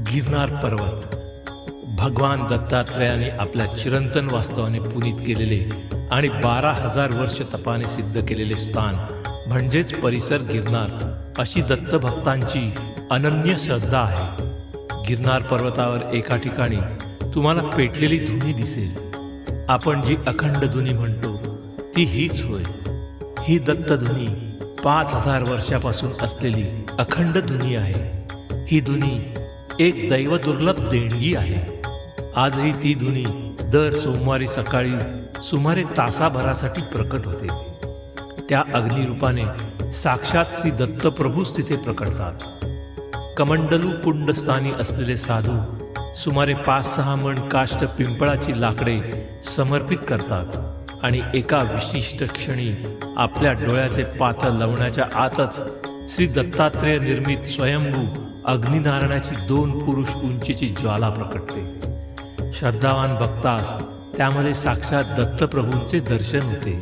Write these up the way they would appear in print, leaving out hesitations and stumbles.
गिरनार पर्वत भगवान दत्तात्रेयाने आपल्या चिरंतन वास्तवाने पुनीत केलेले आणि 12,000 वर्ष तपाने सिद्ध केलेले स्थान म्हणजेच परिसर गिरनार अशी दत्तभक्तांची अनन्य श्रद्धा आहे. गिरनार पर्वतावर एका ठिकाणी तुम्हाला पेटलेली धुनी दिसेल. आपण जी अखंड धुनी म्हणतो ती हीच होय. ही दत्तधुनी 5,000 वर्षापासून असलेली अखंड धुनी आहे. ही धुनी एक दैवदुर्लभ देणगी आहे. आजही ती धुनी दर सोमवारी सकाळी सुमारे तासाभरासाठी प्रकट होते. त्या अग्निरूपाने साक्षात श्री दत्तप्रभूच तिथे प्रकटतात. कमंडलू कुंडस्थानी असलेले साधू सुमारे 5-6 मण काष्ट पिंपळाची लाकडे समर्पित करतात आणि एका विशिष्ट क्षणी आपल्या डोळ्याचे पातळ लावण्याच्या आतच श्री दत्तात्रेय निर्मित स्वयंभू अग्निनारायणाची 2 पुरुष उंचीची ज्वाला प्रकटते. श्रद्धावान भक्तास त्यामध्ये साक्षात दत्तप्रभूंचे दर्शन होते.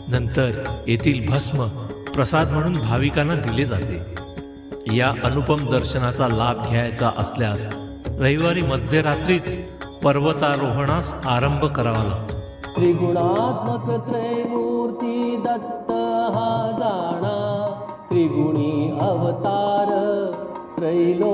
नंतर येथील भस्म प्रसाद म्हणून भाविकांना दिले जाते. या अनुपम दर्शनाचा लाभ घ्यायचा असल्यास रविवारी मध्यरात्रीच पर्वतारोहणास आरंभ करावा लागतो. त्रिगुणात्मक त्रैमूर्ती दत्त हा जाणा, त्रिगुणी अवतार त्रैलोक